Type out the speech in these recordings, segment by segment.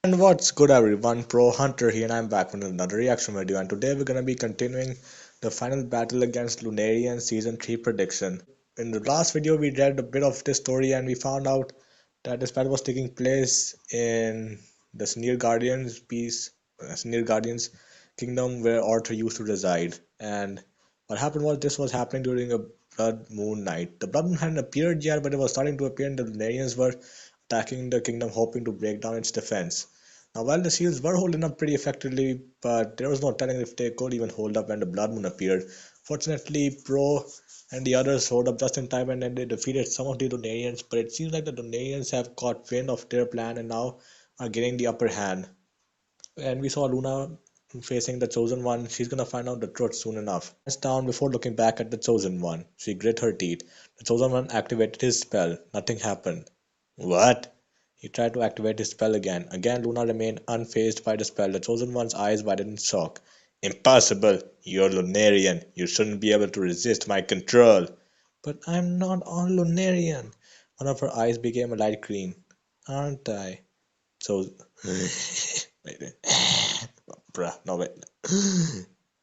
And what's good everyone, Pro Hunter here and I'm back with another reaction video, and today we're gonna be continuing the final battle against Lunarian Season 3 prediction. In the last video we read a bit of this story and we found out that this battle was taking place in the Sneer Guardians kingdom where Arthur used to reside. And what happened was this was happening during a blood moon night. The blood moon hadn't appeared yet, but it was starting to appear and the Lunarians were attacking the kingdom hoping to break down its defense. Now, while the shields were holding up pretty effectively, but there was no telling if they could even hold up when the Blood Moon appeared. Fortunately, Pro and the others showed up just in time and then they defeated some of the Donarians, but it seems like the Donarians have caught wind of their plan and now are getting the upper hand. And we saw Luna facing the Chosen One. She's gonna find out the truth soon enough. Hands down before looking back at the Chosen One. She grit her teeth. The Chosen One activated his spell. Nothing happened. What? He tried to activate his spell again. Again, Luna remained unfazed by the spell. The Chosen One's eyes widened in shock. Impossible! You're Lunarian. You shouldn't be able to resist my control. But I'm not all Lunarian. One of her eyes became a light green. Aren't I? So. Wait. Bruh, no wait.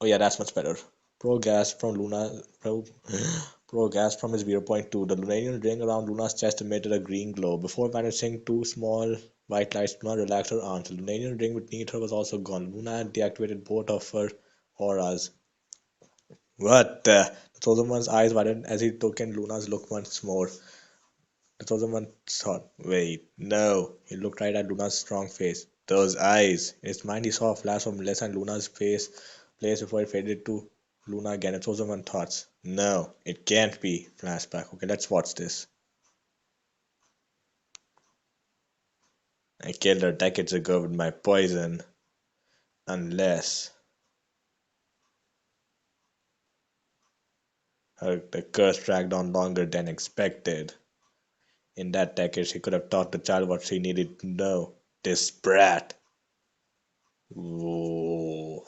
Oh yeah, that's much better. Pro gasped from Luna. Pro gasped from his viewpoint too. The Lunarian ring around Luna's chest emitted a green glow. Before vanishing, two small white lights, Luna relaxed her arms. The Lunarian ring beneath her was also gone. Luna had deactivated both of her auras. What the? The Chosen One's eyes widened as he took in Luna's look once more. The Chosen One thought, wait, no. He looked right at Luna's strong face. Those eyes. In his mind, he saw a flash of Melissa and Luna's face place before it faded to Luna again. The Chosen One thoughts, no, it can't be. Flashback. Okay, let's watch this. I killed her decades ago with my poison. Unless the curse dragged on longer than expected. In that decade, she could have taught the child what she needed to know. This brat. Whoa.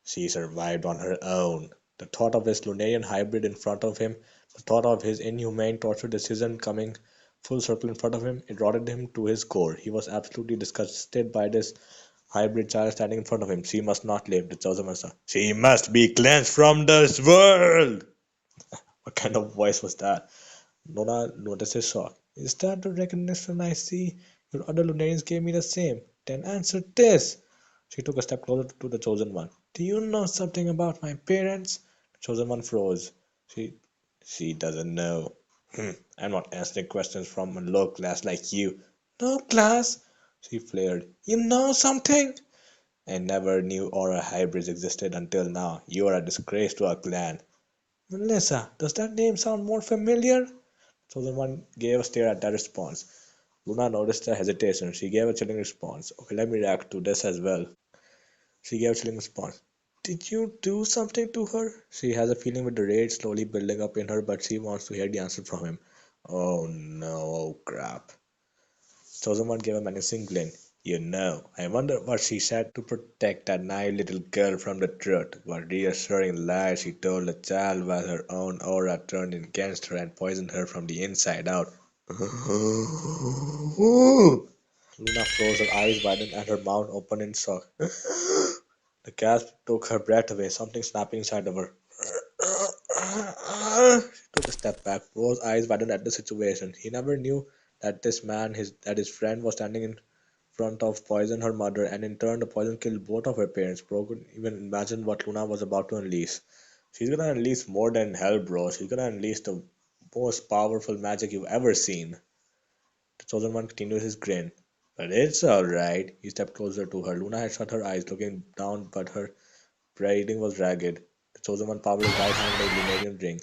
She survived on her own. The thought of his Lunarian hybrid in front of him, the thought of his inhumane torture decision coming full circle in front of him, it rotted him to his core. He was absolutely disgusted by this hybrid child standing in front of him. She must not live, the chosen one said. She must be cleansed from this world! What kind of voice was that? Nona noticed his shock. Is that the recognition I see? Your other Lunarians gave me the same. Then answer this! She took a step closer to the chosen one. Do you know something about my parents? The chosen one froze. She doesn't know. I'm not answering questions from a low class like you. No class? She flared. You know something? I never knew aura hybrids existed until now. You are a disgrace to our clan. Melissa, does that name sound more familiar? Chosen one gave a stare at that response. Luna noticed the hesitation. She gave a chilling response. Okay, let me react to this as well. She gave a chilling response. Did you do something to her? She has a feeling with the rage slowly building up in her, but she wants to hear the answer from him. Oh no, oh crap. Chosen one gave a menacing glint. You know, I wonder what she said to protect that naive little girl from the truth. What reassuring lies she told the child while her own aura turned against her and poisoned her from the inside out. Luna froze, her eyes widened and her mouth opened in shock. The gasp took her breath away, something snapping inside of her. She took a step back. Bro's eyes widened at the situation. He never knew that that his friend was standing in front of poison her mother, and in turn the poison killed both of her parents. Bro couldn't even imagine what Luna was about to unleash. She's gonna unleash more than hell, bro. She's gonna unleash the most powerful magic you've ever seen. The chosen one continued his grin. But it's alright. He stepped closer to her. Luna had shut her eyes, looking down, but her breathing was ragged. The chosen one powered his right hand on the Lunarian ring.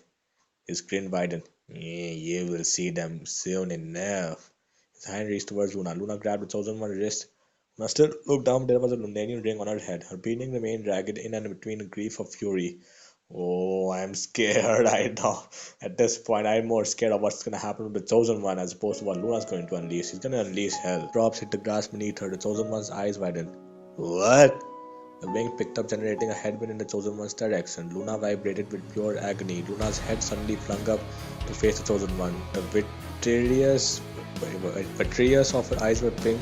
His grin widened. Yeah, you will see them soon enough. His hand reached towards Luna. Luna grabbed the chosen one's wrist. Luna still looked down. There was a Lunarian ring on her head. Her breathing remained ragged in and between a grief of fury. Oh, I'm scared. I know. At this point, I'm more scared of what's gonna happen to the chosen one as opposed to what Luna's going to unleash. She's gonna unleash hell. Drops hit the grass beneath her. The chosen one's eyes widened. What? The wing picked up, generating a headwind in the chosen one's direction. Luna vibrated with pure agony. Luna's head suddenly flung up to face the chosen one. The vitreous of her eyes were pink,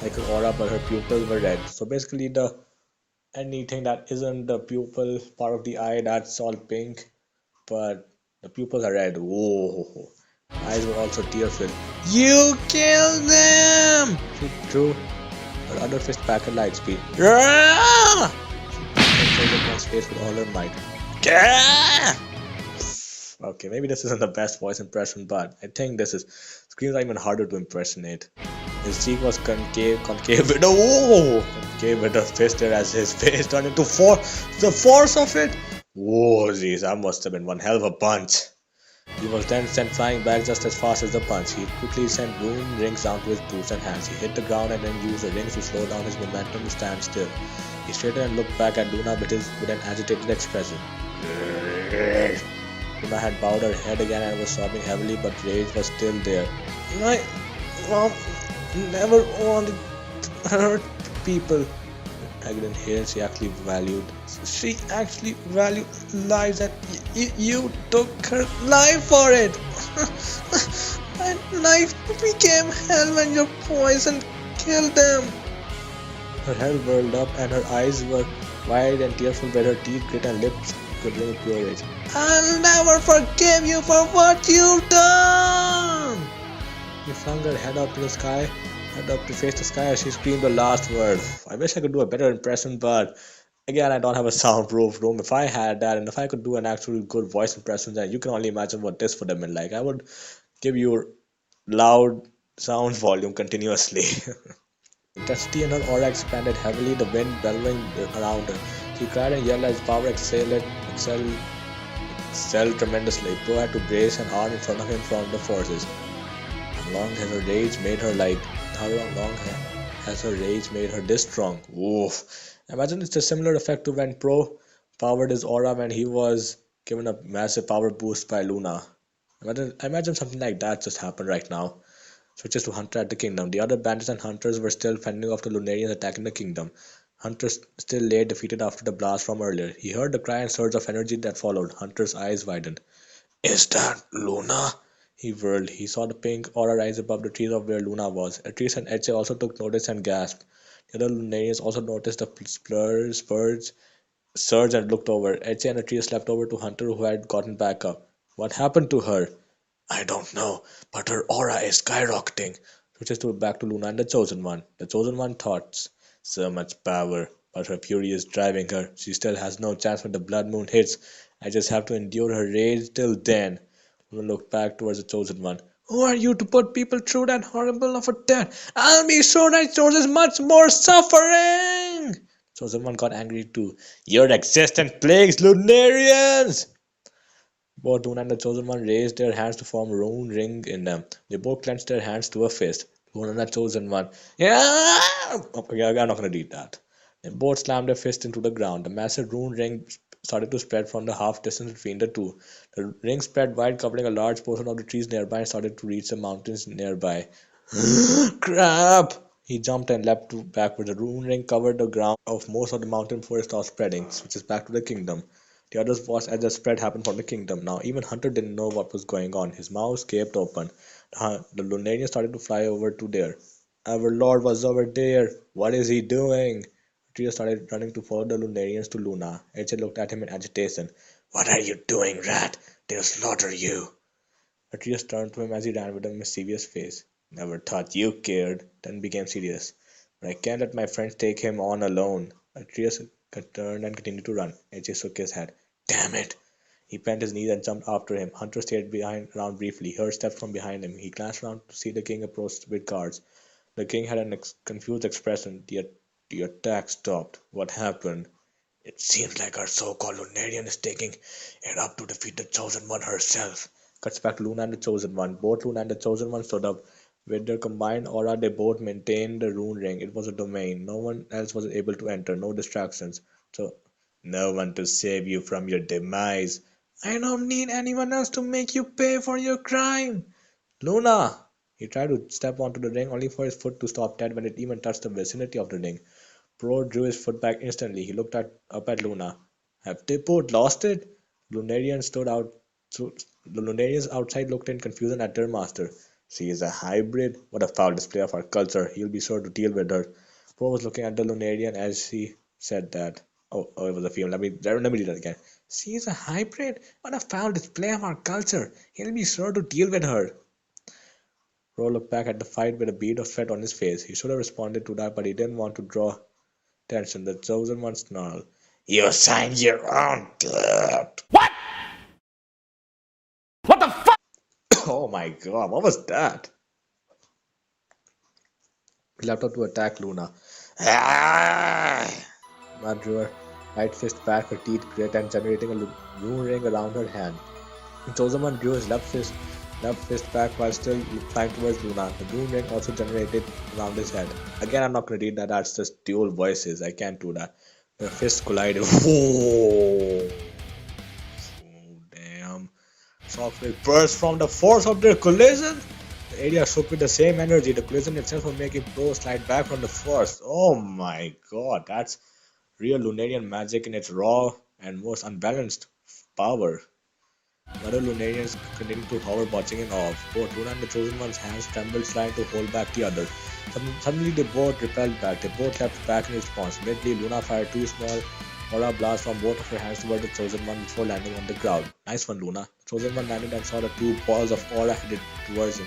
like her aura, but her pupils were red. So basically, the anything that isn't the pupil part of the eye, that's all pink, but the pupils are red. Whoa! Eyes were also tear-filled. You killed them! She threw her other fist back at light speed. Rah! She punched one's face with all her might. Gah! Okay, maybe this isn't the best voice impression, but I think this is screams are even harder to impersonate. His cheek was concave with concave with a fist there as his face turned into the force of it. Whoa, jeez, that must have been one hell of a punch. He was then sent flying back just as fast as the punch. He quickly sent rune rings down to his boots and hands. He hit the ground and then used the rings to slow down his momentum to stand still. He straightened and looked back at Luna with an agitated expression. Luna had bowed her head again and was sobbing heavily, but rage was still there. My mom never wanted to hurt people. Hayden here, she actually valued lives, and you took her life for it. My life became hell when your poison killed them. Her head whirled up and her eyes were wide and tearful, but her teeth grit and lips quivering with pure rage. I'll never forgive you for what you've done! She flung her head up to the sky, head up to face the sky as she screamed the last word. I wish I could do a better impression, but again, I don't have a soundproof room. If I had that, and if I could do an actually good voice impression, then you can only imagine what this would have been like. I would give you loud sound volume continuously. Intensity in her aura expanded heavily, the wind bellowing around her. She cried and yelled as power excelled tremendously. Pro had to brace an arm in front of him from the forces. How long has her rage made her how long has her rage made her this strong? Oof. Imagine it's a similar effect to when Pro powered his aura when he was given a massive power boost by Luna. Imagine something like that just happened right now. Switches to Hunter at the kingdom. The other bandits and hunters were still fending off the Lunarians attacking the kingdom. Hunter still lay defeated after the blast from earlier. He heard the cry and surge of energy that followed. Hunter's eyes widened. Is that Luna? He whirled. He saw the pink aura rise above the trees of where Luna was. Atreus and Etche also took notice and gasped. The other Lunarians also noticed the spurs surge and looked over. Etche and Atreus leapt over to Hunter who had gotten back up. What happened to her? I don't know, but her aura is skyrocketing. Switches to back to Luna and the Chosen One. The Chosen One thoughts, so much power, but her fury is driving her. She still has no chance when the blood moon hits. I just have to endure her rage till then. Luna looked back towards the Chosen One. Who are you to put people through that horrible of a death? I'll be sure that causes much more suffering. Chosen One got angry too. Your existence plagues Lunarians! Both Luna and the Chosen One raised their hands to form a rune ring in them. They both clenched their hands to a fist. Luna and the Chosen One. Yeah! Okay, I'm not gonna read that. They both slammed their fists into the ground. The massive rune ring started to spread from the half distance between the two. The ring spread wide, covering a large portion of the trees nearby and started to reach the mountains nearby. Crap! He jumped and leapt backward. The rune ring covered the ground of most of the mountain before it stopped spreading, switches back to the kingdom. The others watched as the spread happened from the kingdom. Now even Hunter didn't know what was going on. His mouth gaped open. The Lunarians started to fly over to there. Our lord was over there. What is he doing? Trio started running to follow the Lunarians to Luna. Eche looked at him in agitation. What are you doing, rat? They'll slaughter you. Atreus turned to him as he ran with a mischievous face. Never thought you cared. Then became serious. But I can't let my friends take him on alone. Atreus turned and continued to run. AJ shook his head. Damn it! He bent his knees and jumped after him. Hunter stayed around briefly. He heard steps from behind him. He glanced around to see the king approach with guards. The king had an confused expression. The attack stopped. What happened? It seems like our so-called Lunarian is taking it up to defeat the Chosen One herself. Cuts back to Luna and the Chosen One. Both Luna and the Chosen One stood up. With their combined aura, they both maintained the rune ring. It was a domain. No one else was able to enter. No distractions. So, no one to save you from your demise. I don't need anyone else to make you pay for your crime. Luna! He tried to step onto the ring only for his foot to stop dead when it even touched the vicinity of the ring. Pro drew his foot back instantly. He looked up at Luna. Have they both lost it? Lunarians stood out. So the Lunarians outside looked in confusion at their master. She is a hybrid. What a foul display of our culture. He'll be sure to deal with her. Poe was looking at the Lunarian as she said that. Oh, it was a female. Let me read that again. She is a hybrid. What a foul display of our culture. He'll be sure to deal with her. Ro looked back at the fight with a bead of sweat on his face. He should have responded to that, but he didn't want to draw attention. The chosen one snarled. You signed your own death. Oh my god, what was that? He leapt up to attack Luna. Ah! Luna drew her right fist back, her teeth grit and generating a rune ring around her hand. The chosen one drew his left fist back while still flying towards Luna. The rune ring also generated around his head. Again, I'm not gonna read that, that's just dual voices. I can't do that. The fists collided. Whoa! Damn. Shockwave burst from the force of their collision. The area shook with the same energy. The collision itself was making Pro slide back from the force. Oh my god, that's real Lunarian magic in its raw and most unbalanced power. The other Lunarians continued to hover, watching in awe. Both Luna and the Chosen One's hands trembled, trying to hold back the other. Suddenly, they both repelled back. They both leapt back in response. Immediately, Luna fired two small aura blasts from both of her hands toward the Chosen One before landing on the ground. Nice one, Luna. The Chosen One landed and saw the two balls of aura headed towards him.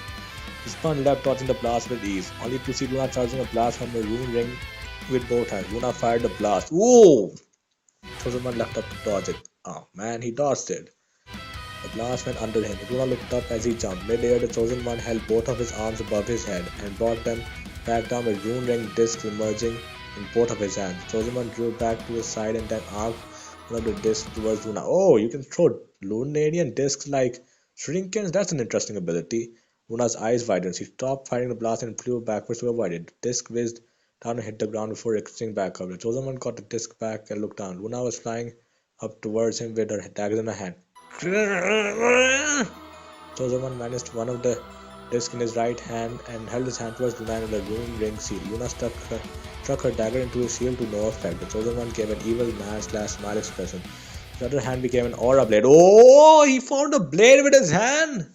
He spun left, dodging the blast with ease, only to see Luna charging a blast from the rune ring with both hands. Luna fired the blast. Whoa! Chosen One leapt up to dodge it. Oh man, he dodged it. The blast went under him. Luna looked up as he jumped. Mid-air, the Chosen One held both of his arms above his head and brought them back down with rune ring discs emerging in both of his hands. The Chosen One drew back to his side and then arced one of the discs towards Luna. Oh, you can throw Lunarian discs like shurinkens? That's an interesting ability. Luna's eyes widened. She stopped firing the blast and flew backwards to avoid it. The disc whizzed down and hit the ground before exiting back up. The Chosen One got the disc back and looked down. Luna was flying up towards him with her daggers in her hand. Chosen One managed one of the discs in his right hand and held his hand towards Luna in the rune ring seal. Luna struck her dagger into his shield to no effect. The Chosen One gave an evil man/smile expression. His other hand became an aura blade. Oh, he found a blade with his hand!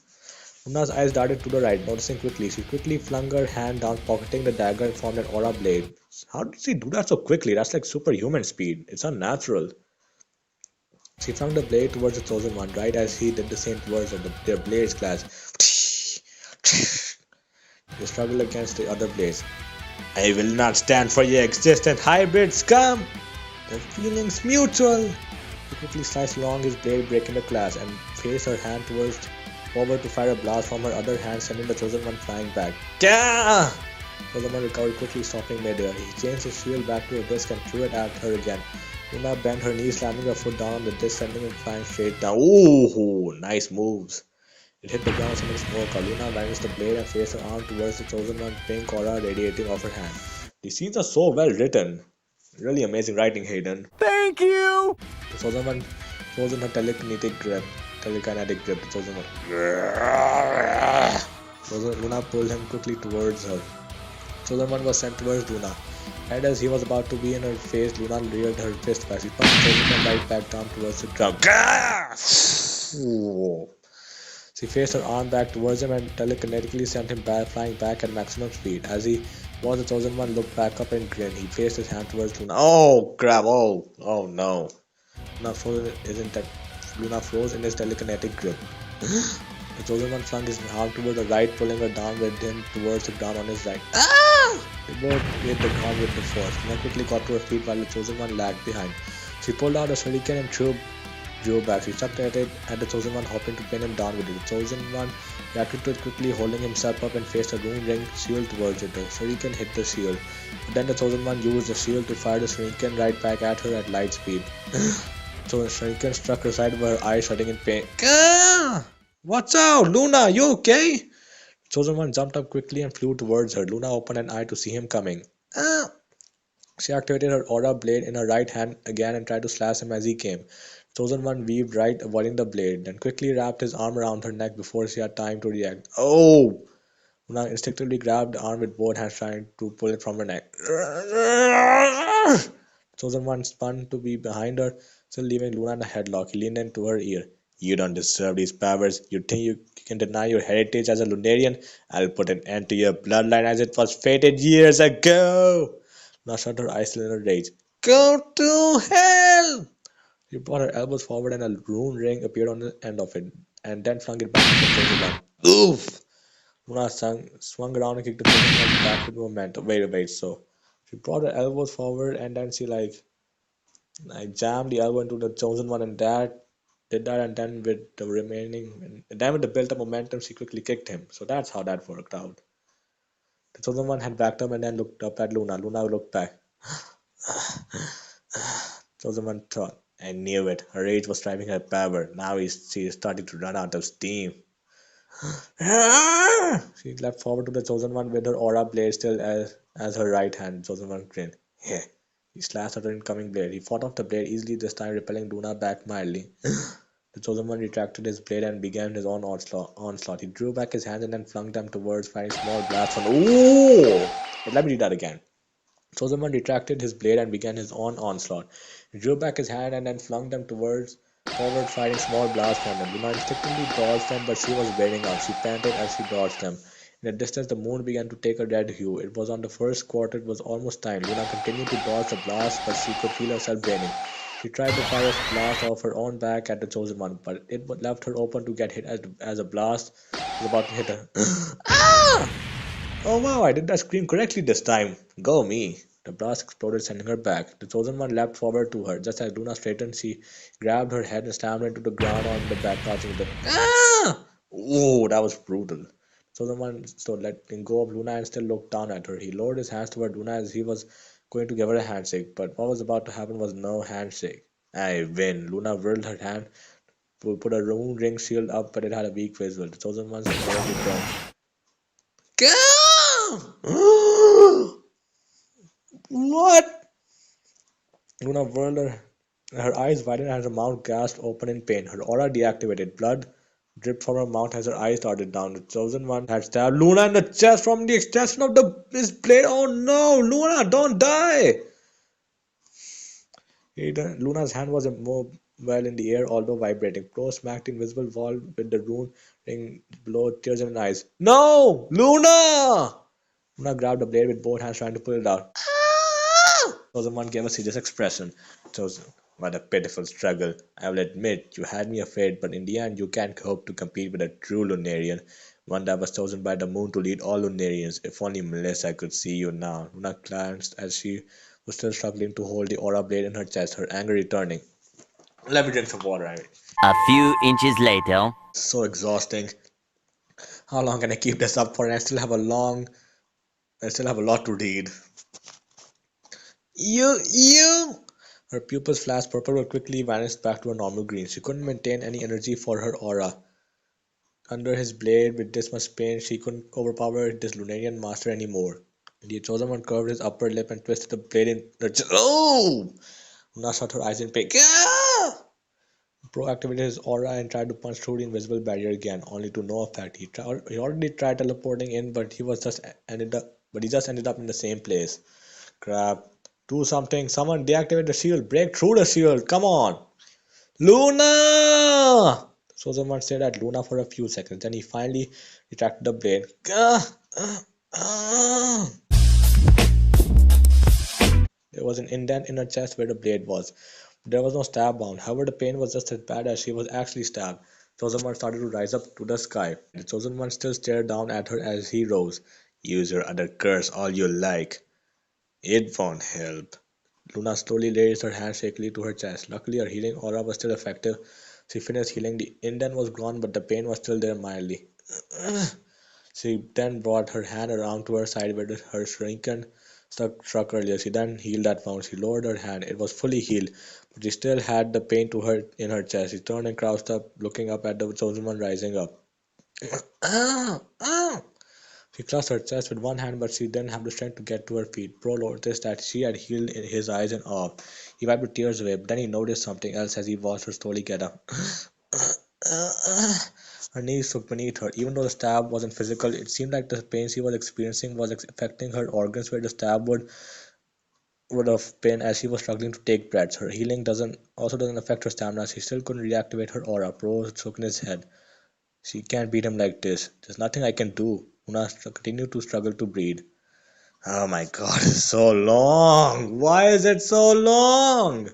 Luna's eyes darted to the right, noticing quickly. She quickly flung her hand down, pocketing the dagger and formed an aura blade. How did she do that so quickly? That's like superhuman speed. It's unnatural. She flung the blade towards the Chosen One, right as he did the same towards her. Their blades clashed. They struggled against the other blades. I will not stand for your existence, hybrid scum! The feeling's mutual! He quickly sliced along his blade, breaking the clash, and faced her hand forward to fire a blast from her other hand, sending the Chosen One flying back. Gah! The Chosen One recovered quickly, stopping midair. He changed his shield back to a disc and threw it at her again. Luna bent her knees, slamming her foot down on the disc, sending it flying straight down. Ooh, nice moves. It hit the ground, sending smoke out. Luna vanished the blade and faced her arm towards the Chosen One, pink aura radiating off her hand. These scenes are so well written. Really amazing writing, Hayden. Thank you! The Chosen One frozen her telekinetic grip. The Chosen One. Luna pulled him quickly towards her. Chosen One was sent towards Luna. And as he was about to be in her face, Luna reared her fist back. She punched Chosen One right back down towards the ground. She faced her arm back towards him and telekinetically sent him flying back at maximum speed. As he was, the Chosen One looked back up and grinned. He faced his hand towards Luna. Oh crap! Oh no! Luna froze in his telekinetic grip. The Chosen One flung his arm toward the right, pulling her down with him towards the ground on his right. They both hit the ground with the force. Luna quickly got to her feet while the Chosen One lagged behind. She pulled out a shuriken and drew back. She chucked at it and the Chosen One hoping to pin him down with it. The Chosen One reacted to it quickly, holding himself up and faced a rune ring shield towards it. The shuriken hit the shield. But then the Chosen One used the shield to fire the shuriken right back at her at light speed. So the shuriken struck her side with her eyes shutting in pain. Watch out, Luna, you okay? Chosen One jumped up quickly and flew towards her. Luna opened an eye to see him coming. She activated her aura blade in her right hand again and tried to slash him as he came. Chosen One weaved right, avoiding the blade, then quickly wrapped his arm around her neck before she had time to react. Oh! Luna instinctively grabbed the arm with both hands, trying to pull it from her neck. Chosen One spun to be behind her, still leaving Luna in a headlock. He leaned into her ear. You don't deserve these powers. You think you can deny your heritage as a Lunarian? I'll put an end to your bloodline as it was fated years ago. Now shut her eyes in a rage. Go to hell! She brought her elbows forward and a rune ring appeared on the end of it, and then flung it back at the chosen one. Oof! Luna swung around and kicked the chosen one back with momentum. Wait, so she brought her elbows forward and then she like jammed the elbow into the chosen one and that did that and then with the remaining and then with the built up momentum she quickly kicked him. So that's how that worked out. The chosen one had backed up and then looked up at Luna. Luna looked back. Chosen one thought. I knew it. Her rage was driving her power. Now she is starting to run out of steam. She leapt forward to the chosen one with her aura blade still as her right hand. Chosen one grinned. Yeah. He slashed at her incoming blade. He fought off the blade easily, this time repelling Luna back mildly. The chosen one retracted his blade and began his own onslaught. He drew back his hands and then flung them towards, firing small blasts on. Ooh! But let me read that again. Chosen one retracted his blade and began his own onslaught. He drew back his hand and then flung them forward, firing small blasts from them. Luna instinctively dodged them, but she was wearing out. She panted as she dodged them. In the distance, the moon began to take a red hue. It was on the first quarter. It was almost time. Luna continued to dodge the blast, but she could feel herself draining. She tried to fire a blast off her own back at the chosen one, but it left her open to get hit as a blast was about to hit her. Ah! Oh wow, I did that scream correctly this time. Go me. The blast exploded, sending her back. The chosen one leapt forward to her. Just as Luna straightened, she grabbed her head and slammed her into the ground on the back, causing the ah! Oh, that was brutal. The chosen one stood, letting go of Luna and still looked down at her. He lowered his hands toward Luna as he was going to give her a handshake, but what was about to happen was no handshake. I win. Luna whirled her hand, put a rune ring shield up, but it had a weak visual. The chosen one's energy turned. What? Luna whirled her eyes widened and her mouth gasped open in pain. Her aura deactivated. Blood dripped from her mouth as her eyes darted down. The chosen one had stabbed Luna in the chest from the extension of his blade. Oh no, Luna, don't die! Luna's hand was immobile in the air, although vibrating. Pro smacked the invisible wall with the rune ring below, tears in her eyes. No! Luna! Luna grabbed the blade with both hands, trying to pull it out. Chosen one gave a serious expression. Chosen, what a pitiful struggle. I will admit, you had me afraid, but in the end, you can't hope to compete with a true Lunarian, one that was chosen by the moon to lead all Lunarians. If only Melissa could see you now. Luna glanced as she was still struggling to hold the aura blade in her chest, her anger returning. Let me drink some water. A few inches later. So exhausting. How long can I keep this up for? I still have a lot to read. You! Her pupils flashed purple but quickly vanished back to a normal green. She couldn't maintain any energy for her aura. Under his blade, with this much pain, she couldn't overpower this Lunarian master anymore. The chosen one curved his upper lip and twisted the blade in the chest. Oh! Luna shut her eyes in pain. Gah! Pro activated his aura and tried to punch through the invisible barrier again, only to no effect. He already tried teleporting in, but he just ended up in the same place. Crap. Do something. Someone deactivate the shield. Break through the shield. Come on. Luna! So someone stared at Luna for a few seconds. Then he finally retracted the blade. There was an indent in her chest where the blade was. But there was no stab wound. However, the pain was just as bad as she was actually stabbed. Chosen one started to rise up to the sky. The chosen one still stared down at her as he rose. Use your other curse all you like. It won't help. Luna slowly raised her hand shakily to her chest. Luckily, her healing aura was still effective. She finished healing. The indent was gone, but the pain was still there mildly. She then brought her hand around to her side where her shrunken struck earlier. She then healed that wound. She lowered her hand. It was fully healed, but she still had the pain to her in her chest. She turned and crouched up, looking up at the chosen one rising up. Ah! Ah! She clutched her chest with one hand, but she didn't have the strength to get to her feet. Pro noticed that she had healed in his eyes in awe. He wiped the tears away, but then he noticed something else as he watched her slowly get up. Her knees shook beneath her. Even though the stab wasn't physical, it seemed like the pain she was experiencing was affecting her organs where the stab would. would have been as she was struggling to take breaths. Her healing doesn't affect her stamina. She still couldn't reactivate her aura. Pro shook his head. She can't beat him like this. There's nothing I can do. Una continued to struggle to breathe. Oh my god, it's so long. Why is it so long?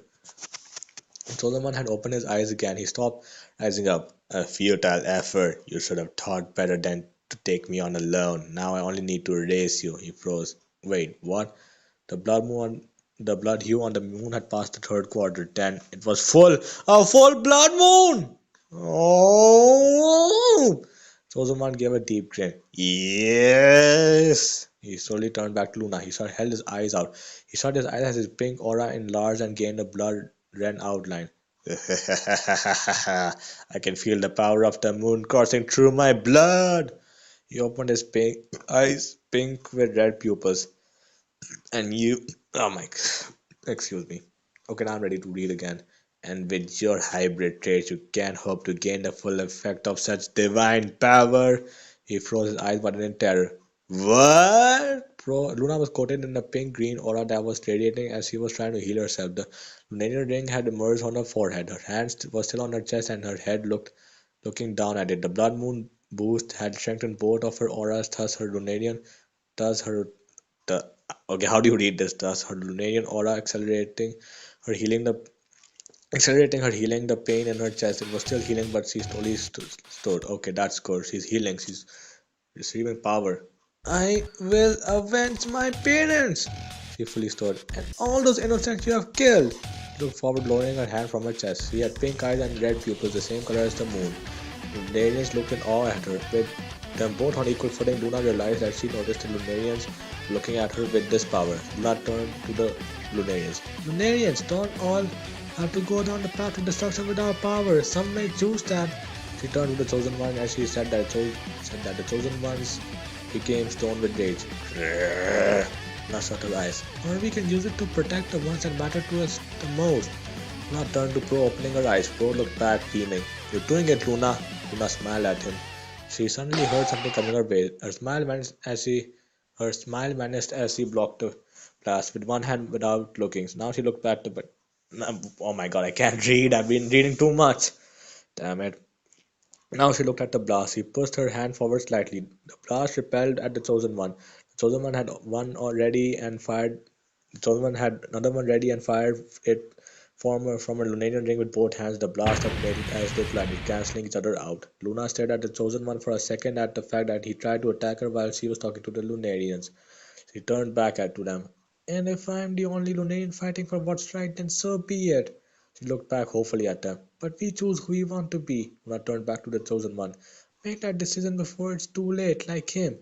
Solomon had opened his eyes again. He stopped, rising up. A futile effort. You should have thought better than to take me on alone. Now I only need to erase you. He froze. Wait, what? The the blood hue on the moon had passed the third quadrant. Then it was full, a full blood moon. Oh! Solomon gave a deep grin. Yes. He slowly turned back to Luna. Held his eyes out. He shut his eyes as his pink aura enlarged and gained a blood red outline. I can feel the power of the moon coursing through my blood. He opened his pink eyes, pink with red pupils. And you, oh my, excuse me. Okay, now I'm ready to read again. And with your hybrid traits, you can hope to gain the full effect of such divine power. He froze his eyes, but in terror. What? Luna was coated in a pink-green aura that was radiating as she was trying to heal herself. The Lunarian ring had emerged on her forehead. Her hands were still on her chest, and her head looking down at it. The blood moon boost had strengthened both of her auras, thus her the okay, how do you read this? Thus her Lunarian aura her healing the accelerating her healing the pain in her chest. It was still healing, but she slowly stood. Okay, that's good. She's healing. She's receiving power. I will avenge my parents, she fully stood, and all those innocents you have killed. She looked forward, lowering her hand from her chest. She had pink eyes and red pupils, the same color as the moon. The Lunarians looked in awe at her. With them both on equal footing, Luna realized that she noticed the Lunarians looking at her with this power. Luna turned to the Lunarians. Lunarians don't all have to go down the path to destruction without power. Some may choose that. She turned to the Chosen One as she said that the Chosen Ones became stone with rage. Luna shut her eyes. Or we can use it to protect the ones that matter to us the most. Luna turned to Pro, opening her eyes. Pro looked back, beaming. You're doing it, Luna. Luna smiled at him. She suddenly heard something coming her way. Her smile vanished as she blocked the blast with one hand without looking. Now she looked back to but oh my god, I can't read. I've been reading too much. Damn it. Now she looked at the blast. She pushed her hand forward slightly. The blast repelled at the chosen one. The chosen one had one already and fired Solomon had another one ready and fired it from a Lunarian ring with both hands. The blast alternated as they collided, cancelling each other out. Luna stared at the Chosen One for a second at the fact that he tried to attack her while she was talking to the Lunarians. She turned back to them. And if I'm the only Lunarian fighting for what's right, then so be it. She looked back hopefully at them. But we choose who we want to be. Luna turned back to the Chosen One. Make that decision before it's too late, like him.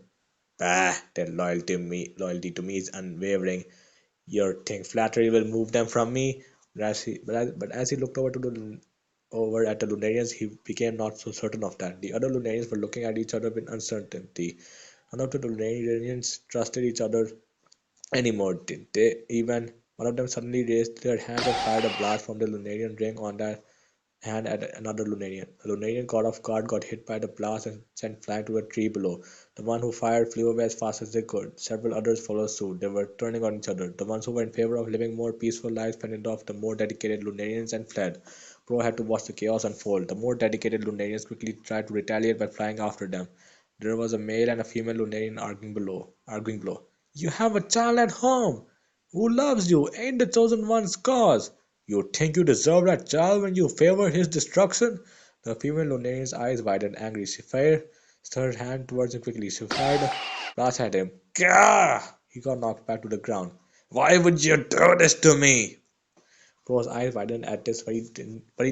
Bah, their loyalty to me is unwavering. You think flattery will move them from me? But as he looked over at the Lunarians, he became not so certain of that. The other Lunarians were looking at each other with uncertainty. None of the Lunarians trusted each other anymore, did they? Even one of them suddenly raised their hand and fired a blast from the Lunarian ring on that hand at another Lunarian. A Lunarian caught off guard got hit by the blast and sent flying to a tree below. The one who fired flew away as fast as they could. Several others followed suit. They were turning on each other. The ones who were in favor of living more peaceful lives fended off the more dedicated Lunarians and fled. Pro had to watch the chaos unfold. The more dedicated Lunarians quickly tried to retaliate by flying after them. There was a male and a female Lunarian arguing below. You have a child at home who loves you, ain't the chosen one's cause. You think you deserve that child when you favor his destruction? The female Lunarian's eyes widened, angry. She fired her hand towards him quickly. She fired a blast at him. Gah! He got knocked back to the ground. Why would you do this to me? Pro's eyes widened at this, but he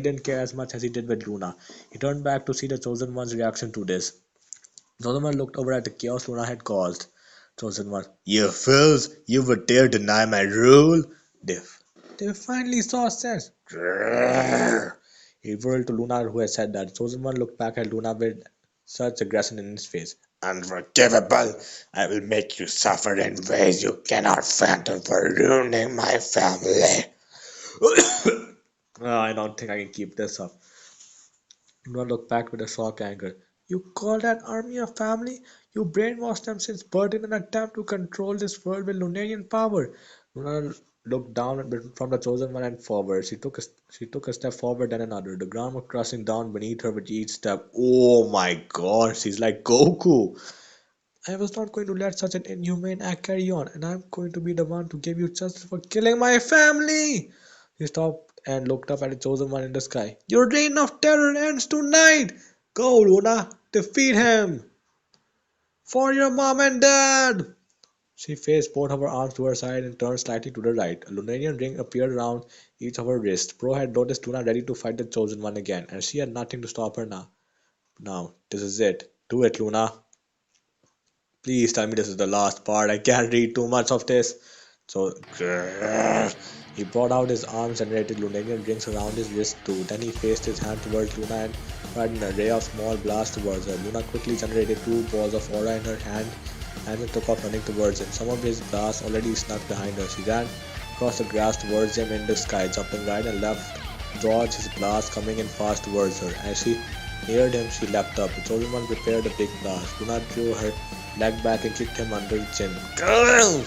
didn't care as much as he did with Luna. He turned back to see the chosen one's reaction to this. Solomon looked over at the chaos Luna had caused. Chosen One, you fools! You would dare deny my rule? They finally saw sense. Grrr. He whirled to Luna, who had said that. Chosen One looked back at Luna with such aggression in his face. Unforgivable! I will make you suffer in ways you cannot fathom for ruining my family. I don't think I can keep this up. Luna looked back with a shocked anger. You call that army a family? You brainwashed them since birth in an attempt to control this world with Lunarian power. Luna looked down from the chosen one and forward. She took a step forward, then another. The ground was crushing down beneath her with each step. Oh my god, she's like Goku. I was not going to let such an inhumane act carry on, and I'm going to be the one to give you justice for killing my family. He stopped and looked up at the chosen one in the sky. Your reign of terror ends tonight. Go, Luna, defeat him for your mom and dad. She faced both of her arms to her side and turned slightly to the right. A Lunarian ring appeared around each of her wrists. Pro had noticed Luna ready to fight the chosen one again, and she had nothing to stop her now. Now, this is it. Do it, Luna. Please tell me this is the last part. I can't read too much of this. So, grrr. He brought out his arms and generated Lunarian rings around his wrist too. Then he faced his hand towards Luna and fired an array of small blasts towards her. Luna quickly generated two balls of aura in her hand and then took off running towards him. Some of his blasts already snuck behind her. She ran across the grass towards him in the sky, jumping right and left, dodged his blast coming in fast towards her. As she neared him, she leapt up. The chosen one prepared a big blast. Luna drew her leg back and kicked him under the chin. Girl!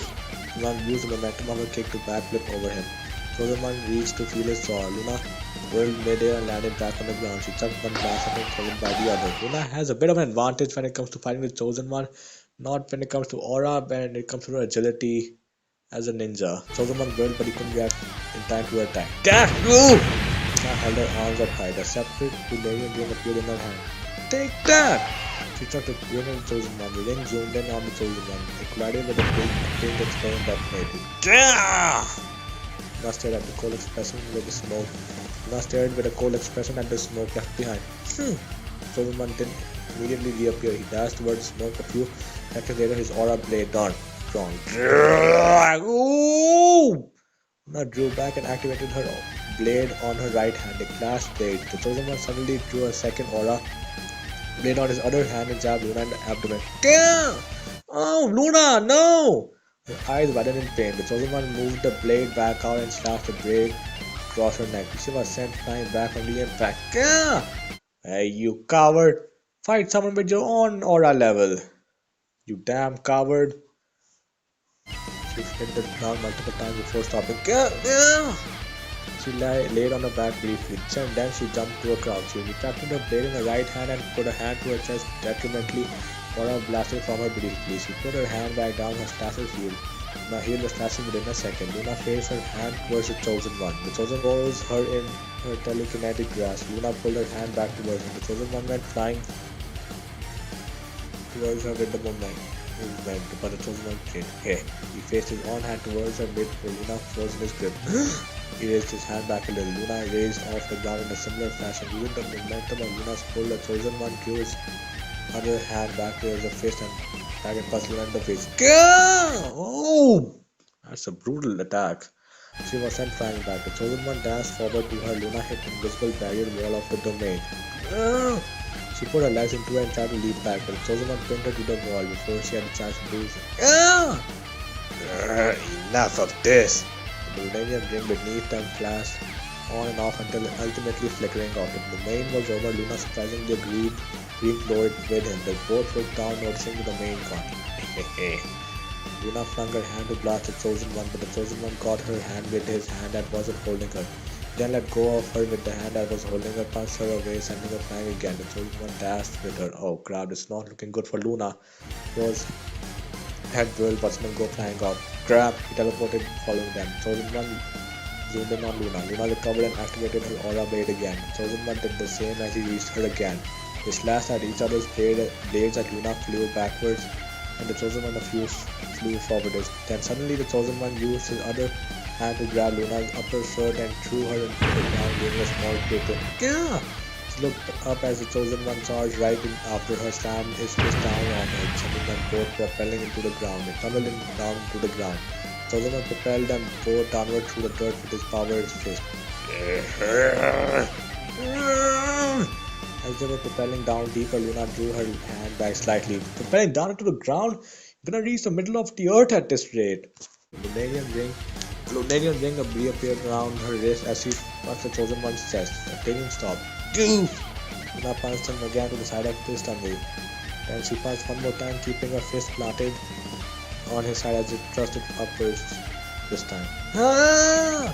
Luna used the momentum of her kick to backflip over him. Chosen one reached to feel his jaw. Luna whirled midair and landed back on the ground. She chucked one blast at him, followed by the other. Luna has a bit of an advantage when it comes to fighting the chosen one, not when it comes to aura, but when it comes to her agility as a ninja. Chosen one whirled, but he couldn't react in time to her attack. Get you! Luna held her arms up high. The separate Lunarian ring appeared in her hand. Take that! She struck the ring on the chosen one. The ring zoomed in on the chosen one. It collided with a big pink explosion that detonated. Yeah! Luna stared at the cold expression with the smoke. Luna stared with a cold expression at the smoke left behind. Chosen one didn't immediately reappear. He dashed towards the smoke. A few seconds later, his aura blade dawned. Strong. Luna drew back and activated her blade on her right hand. They clashed blades. The chosen one suddenly drew a second aura blade on his other hand and jabbed Luna in the abdomen. Damn! Oh, Luna, no! Her eyes widened in pain. The chosen one moved the blade back out and slashed the blade across her neck. She was sent flying back on the impact. Gah! Hey, you coward! Fight someone with your own aura level. You damn coward! She hit the ground multiple times before stopping. Gah! Gah! She laid on her back briefly, then she jumped to a crouch. She retracted her blade in her right hand and put a hand to her chest detrimentally. Aura blasted from her briefly. She put her hand back down her slasher healed. Now heal was flashing within a second. Luna faced her hand towards the chosen one. The chosen rose her in her telekinetic grasp. Luna pulled her hand back towards him. The chosen one went flying towards her with the movement, but the chosen one did. Hey, he faced his own hand towards her mid-pull. Luna froze in his grip. He raised his hand back a little. Luna raised off the ground in a similar fashion. Using the momentum of Luna's pull, the chosen one drew his other hand back towards the fist and back and punched Luna in the face. Gah! Oh! That's a brutal attack. She was sent flying back. The chosen one danced forward to her. Luna hit the invisible barrier wall of the domain. Gah! She put her legs into it and tried to leap back, but the chosen one pinned her to the wall before she had a chance to do so. Gah! Enough of this! The Lunarian ring beneath them flashed on and off until ultimately flickering off. The domain was over. Luna surprisingly agreed. Green glowed with him. They both looked down, noticing the domain gone. Luna flung her hand to blast the chosen one, but the chosen one caught her hand with his hand that wasn't holding her. Then let go of her with the hand that was holding her, punched her away, sending her flying again. The chosen one dashed with her. Oh crap, it's not looking good for Luna. Was head whirled, watching them go flying off. Crap, he teleported following them. Chosen one zoomed in on Luna. Luna recovered and activated her aura blade again. Chosen one did the same as he reached her again. They slashed at each other's blades as Luna flew backwards and the chosen one flew forwards. Then suddenly the chosen one used his other hand to grab Luna's upper shirt and threw her into the ground doing a small kick. Yeah! She looked up as the chosen one charged right in after her, slammed his fist down on her, sending them both propelling into the ground. They tumbled down to the ground. The chosen one propelled them both downward through the dirt with his powered fist. As they were propelling down deeper, Luna drew her hand back slightly. Propelling down into the ground? You're gonna reach the middle of the earth at this rate. The Lunarian ring reappeared around her wrist as she punched the chosen one's chest. The ringing stopped. Goof! Luna punched him again to the side of his tummy. Then she punched one more time, keeping her fist planted on his side as it thrusted upwards. this time. Ah!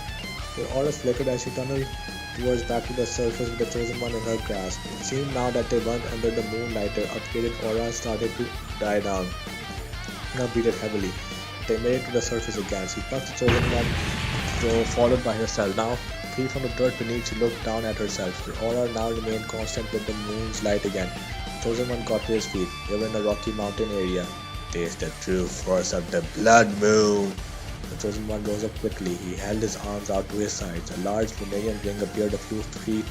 Her aura flickered as she tunneled towards back to the surface with the chosen one in her grasp. It seemed now that they weren't under the moonlight, their upgraded aura started to die down. Now breathed heavily. They made it to the surface again. She passed the chosen one, though followed by herself. Now, free from the dirt beneath, she looked down at herself. Her aura now remained constant with the moon's light again. The chosen one got to his feet. They were in a rocky mountain area. Taste the true force of the blood moon. The chosen one rose up quickly. He held his arms out to his sides. A large Lunarian ring appeared a few feet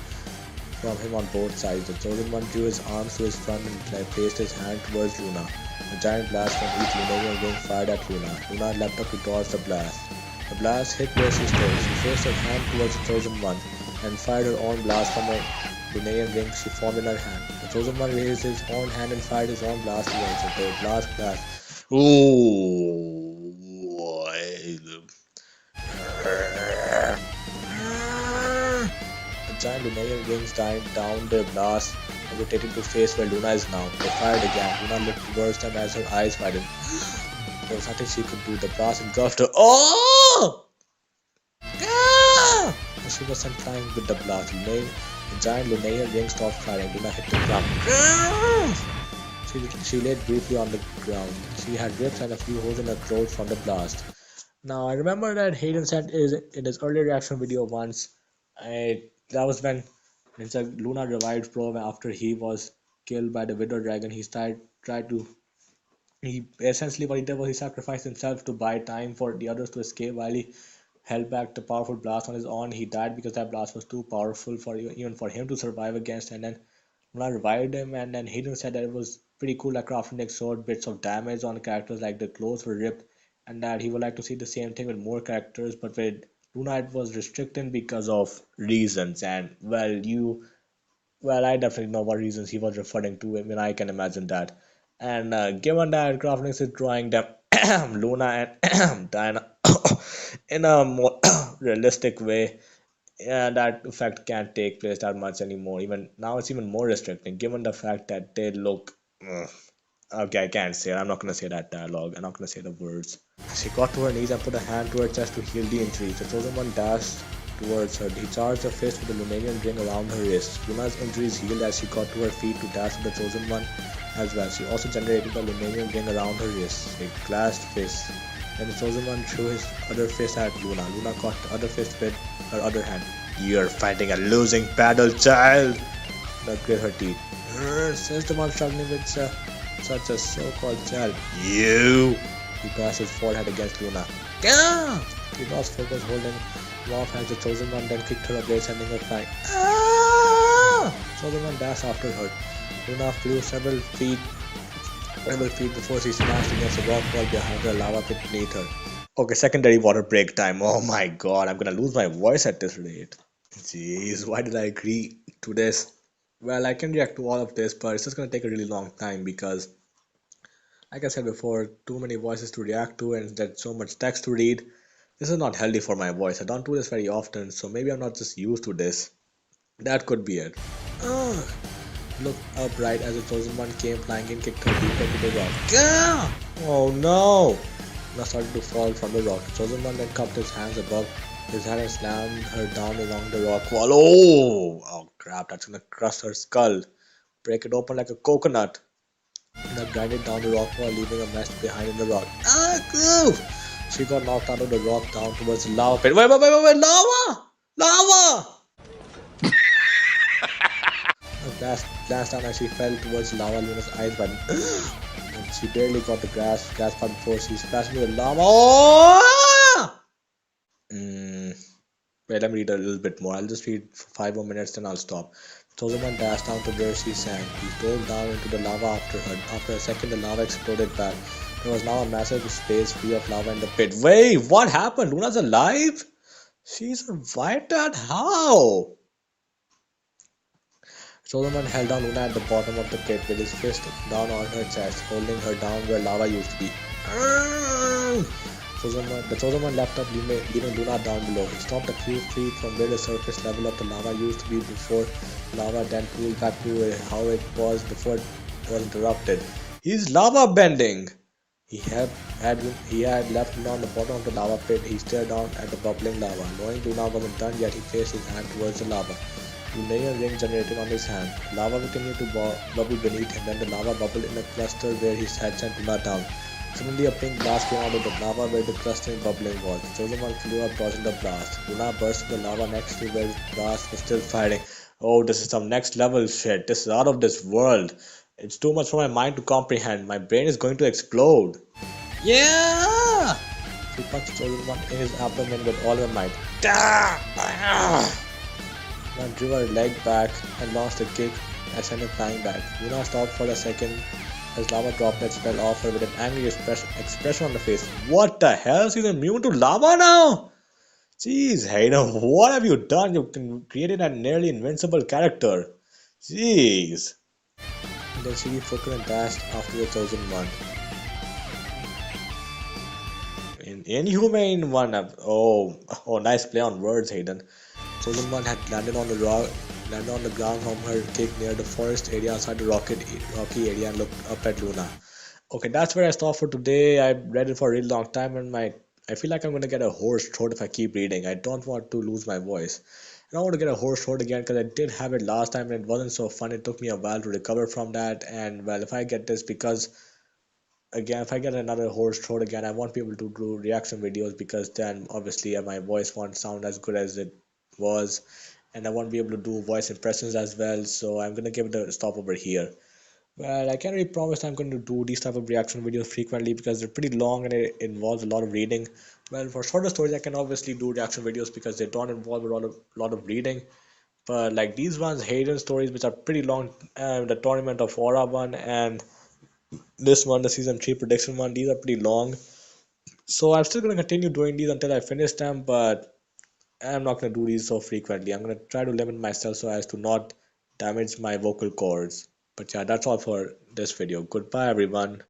from him on both sides. The chosen one drew his arms to his front and placed his hand towards Luna. A giant blast from each Lunarian ring fired at Luna. Luna leapt up to dodge the blast. The blast hit where she stood. She faced her hand towards the chosen one and fired her own blast from a Lunarian ring she formed in her hand. The chosen one raised his own hand and fired his own blast towards it. The blast clashed. Ooh. The giant Lunarian rings died down their blast and rotated to face where Luna is now. They fired again. Luna looked towards them as her eyes widened. There was nothing she could do. The blast engulfed her. Oh! Ah! As she was sent flying with the blast, the giant Lunarian ring stopped firing. Luna hit the ground. Ah! She laid briefly on the ground. She had rips and a few holes in her clothes from the blast. Now, I remember that Hayden said in his earlier reaction video once, that was when it's like Luna revived Pro after he was killed by the Widow Dragon. He essentially what he did was he sacrificed himself to buy time for the others to escape while he held back the powerful blast on his own. He died because that blast was too powerful for even for him to survive against, and then Luna revived him, and then Hayden said that it was pretty cool that Crafton showed bits of damage on characters, like the clothes were ripped, and that he would like to see the same thing with more characters, but with Luna it was restricted because of reasons, and I definitely know what reasons he was referring to. I mean, I can imagine that. And given that Crafton is drawing them Luna and Diana in a more realistic way, yeah, that effect can't take place that much anymore. Even now, it's even more restricting, given the fact that they look. Okay, I can't say it. I'm not gonna say that dialogue. I'm not gonna say the words. She got to her knees and put a hand to her chest to heal the injuries. The chosen one dashed towards her. He charged her fist with the Lunarian ring around her wrist. Luna's injuries healed as she got to her feet to dash with the chosen one as well. She also generated the Lunarian ring around her wrist. They clashed fists. Then the chosen one threw his other fist at Luna. Luna caught the other fist with her other hand. You're fighting a losing battle, child! Luna grit her teeth. Says the one struggling with such a so-called child. You! He bashed his forehead against Luna. Gah! He lost focus, holding off as the chosen one then kicked her away, sending her flying. Ah! Chosen one dashed after her. Luna flew several feet before she smashed against a rock wall behind her, lava pit beneath her. Okay, secondary water break time. Oh my god, I'm gonna lose my voice at this rate. Jeez, why did I agree to this? Well, I can react to all of this, but it's just gonna take a really long time because, like I said before, too many voices to react to and there's so much text to read. This is not healthy for my voice. I don't do this very often, so maybe I'm not just used to this. That could be it. Ugh. Looked up right as the chosen one came flying in, kicked her deeper to the rock. Gah! Oh no! Luna started to fall from the rock. The chosen one then cupped his hands above his head and slammed her down along the rock wall. Oh! Oh crap, that's gonna crush her skull. Break it open like a coconut. Luna grinded down the rock wall, leaving a mess behind in the rock. Ah, groove! She got knocked out of the rock down towards the lava pit. Wait, lava! Lava! Glanced down as she fell towards lava. Luna's eyes widened. And she barely got the grasp part before she splashed into the lava. Oh! Wait, let me read a little bit more. I'll just read for 5 more minutes, then I'll stop. Tozaman dashed down to where she sank. He dove down into the lava after her. After a second, the lava exploded back. There was now a massive space free of lava in the pit. Wait, what happened? Luna's alive? She survived that? How? Solomon held down Luna at the bottom of the pit with his fist down on her chest, holding her down where lava used to be. The chosen one leapt up, leaving Luna down below. He stopped a few feet from where the surface level of the lava used to be before lava then cooled back to how it was before it was interrupted. He's lava bending! Had he had left Luna on the bottom of the lava pit. He stared down at the bubbling lava. Knowing Luna wasn't done yet, he placed his hand towards the lava. Lunarian ring generated on his hand. Lava continued to bubble beneath him, then the lava bubbled in a cluster where his had sent Luna down. Suddenly a pink blast came out of the lava where the clustering bubbling was. The chosen one flew up dodging the blast. Luna burst into the lava next to where the blast was still firing. Oh, this is some next level shit. This is out of this world. It's too much for my mind to comprehend. My brain is going to explode. Yeah! She punched the chosen one in his abdomen with all her might. Luna drew her leg back and launched a kick and sent him flying back. Luna stopped for a second as lava droplets fell off her with an angry expression on her face. What the hell? She's immune to lava now? Jeez, Hayden, what have you done? You created a nearly invincible character. Jeez. And then she flickered and dashed after the chosen one. Inhumane one. Oh, nice play on words, Hayden. Chosen one had landed on the ground from her kick near the forest area outside the rocky area and looked up at Luna. Okay, that's where I stop for today. I read it for a really long time and I feel like I'm gonna get a hoarse throat if I keep reading. I don't want to lose my voice. I don't want to get a hoarse throat again because I did have it last time and it wasn't so fun. It took me a while to recover from that. And well, if I get this because again, if I get another hoarse throat again, I won't be able to do reaction videos because then obviously my voice won't sound as good as it was, and I won't be able to do voice impressions as well. So I'm gonna give it a stop over here. Well, I can't really promise I'm going to do these type of reaction videos frequently because they're pretty long and it involves a lot of reading. Well, for shorter stories, I can obviously do reaction videos because they don't involve a lot of reading. But like these ones, Hayden stories, which are pretty long, the Tournament of Aura one and this one, the season 3 prediction one, these are pretty long. So I'm still gonna continue doing these until I finish them, but I'm not gonna do these so frequently. I'm gonna try to limit myself so as to not damage my vocal cords. But yeah, that's all for this video. Goodbye, everyone.